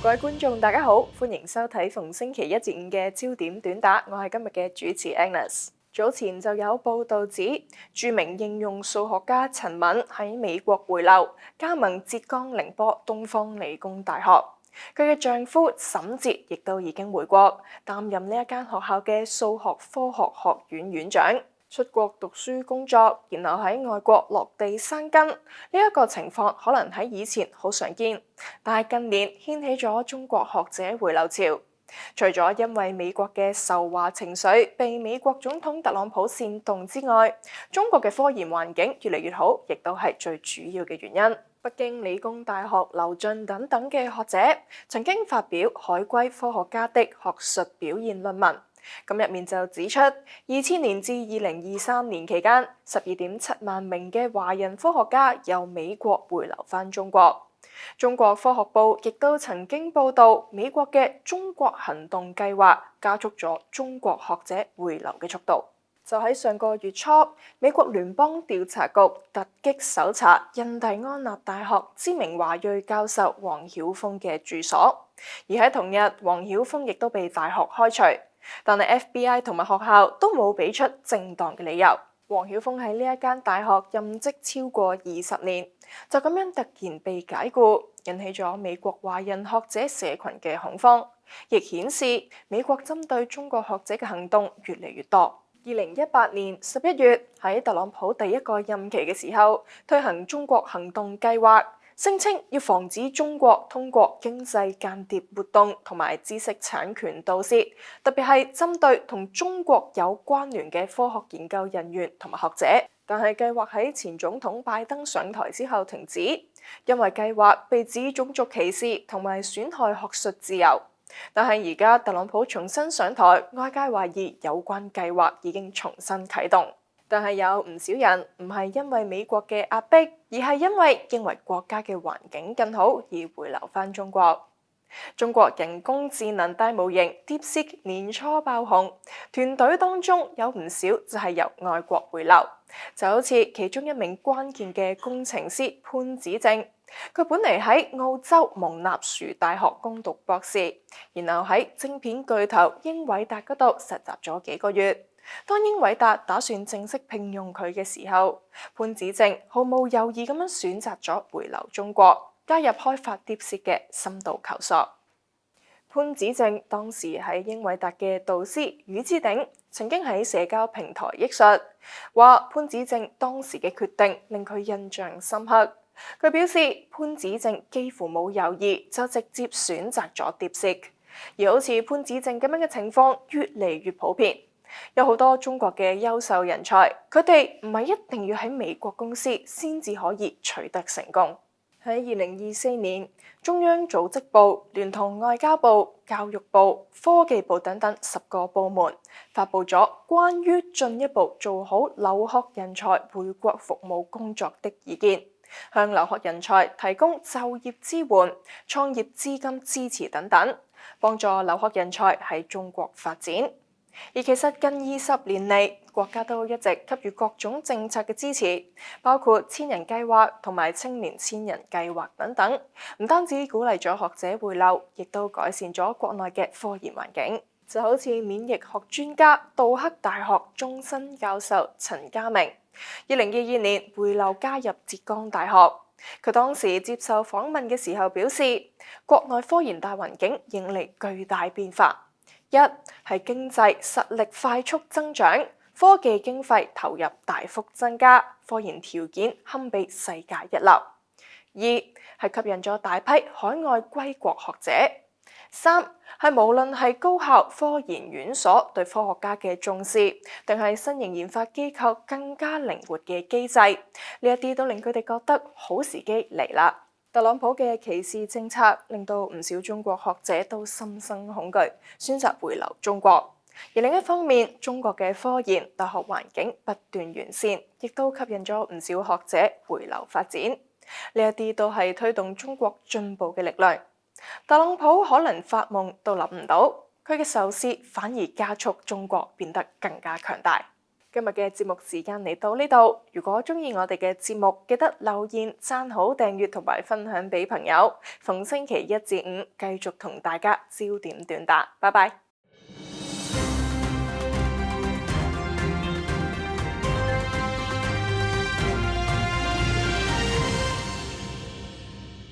各位觀眾，大家好，歡迎收睇逢星期一至五嘅焦點短打，我係今日嘅主持 Agnes。早前就有報道指，著名應用數學家陳敏喺美國回流，加盟浙江寧波東方理工大學。佢嘅丈夫沈哲亦都已經回國，擔任呢一間學校嘅數學科學學院院長。出國讀書工作，然後喺外國落地生根，呢一個情況可能喺以前好常見，但係近年掀起咗中國學者回流潮。除咗因為美國嘅仇華情緒被美國總統特朗普煽動之外，中國嘅科研環境越嚟越好，亦都係最主要嘅原因。北京理工大學劉俊等等嘅學者曾經發表《海歸科學家的學術表現》論文。咁入面就指出，2000年至2023年期間，12.7萬名嘅華人科學家由美國回流返中國。中國科學報亦都曾經報導，美國嘅中國行動計劃加速咗中國學者回流嘅速度。就喺上個月初，美國聯邦調查局突擊搜查印第安納大學知名華裔教授黃曉峰嘅住所，而喺同日，黃曉峰亦都被大學開除。但係 FBI 同埋學校都冇俾出正當嘅理由。黃曉峰喺呢一間大學任職超過20年，就咁樣突然被解僱，引起咗美國華人學者社群嘅恐慌，亦顯示美國針對中國學者嘅行動越嚟越多。2018年11月喺特朗普第一個任期嘅時候，推行中國行動計劃，聲稱要防止中國通過經濟間諜活動同埋知識產權盜竊，特別係針對同中國有關聯嘅科學研究人員同埋學者。但係計劃喺前總統拜登上台之後停止，因為計劃被指種族歧視同埋損害學術自由。但係而家特朗普重新上台，外界懷疑有關計劃已經重新啟動。但係有唔少人唔係因為美國嘅壓迫，而係因為認為國家嘅環境更好而回流返中國。中國人工智能大模型 DeepSeek 年初爆紅，團隊當中有唔少就係由外國回流，就好似其中一名關鍵嘅工程師潘子正，佢本嚟喺澳洲蒙納殊大學攻讀博士，然後喺晶片巨頭英偉達嗰度實習咗幾個月。當英偉達打算正式聘用佢嘅時候，潘子正毫無猶豫咁樣選擇咗回流中國，加入開發 DeepSeek 嘅深度求索。潘子正當時喺英偉達嘅導師宇之鼎曾經喺社交平台憶述，話潘子正當時嘅決定令佢印象深刻。佢表示潘子正幾乎冇猶豫就直接選擇咗 DeepSeek，而好似潘子正咁樣嘅情況越嚟越普遍。有好多中國嘅優秀人才，佢哋唔係一定要喺美國公司先至可以取得成功。喺2024年，中央組織部聯同外交部、教育部、科技部等等10個部門發布咗關於進一步做好留學人才回國服務工作的意見，向留學人才提供就業支援、創業資金支持等等，幫助留學人才喺中國發展。而其實近20年嚟，國家都一直給予各種政策嘅支持，包括千人計劃同埋青年千人計劃等等，唔單止鼓勵咗學者回流，亦都改善咗國內嘅科研環境。就好似免疫學專家杜克大學終身教授陳家明，2022年回流加入浙江大學。佢當時接受訪問嘅時候表示，國內科研大環境迎嚟巨大變化。一係經濟實力快速增長，科技經費投入大幅增加，科研條件堪比世界一流。二係吸引咗大批海外歸國學者。三係無論係高校、科研院所對科學家嘅重視，定係新型研發機構更加靈活嘅機制，呢一啲都令佢哋覺得好時機嚟啦。特朗普嘅歧視政策令到唔少中國學者都心生恐懼，選擇回流中國。而另一方面，中國嘅科研大學環境不斷完善，亦都吸引咗唔少學者回流發展。呢一啲都係推動中國進步嘅力量。特朗普可能發夢都諗唔到，佢嘅仇視反而加速中國變得更加強大。今日嘅節目時間嚟到呢度，如果鍾意我哋嘅節目，記得留言、讚好、訂閱同埋分享俾朋友。逢星期一至五繼續同大家焦點短打，拜拜。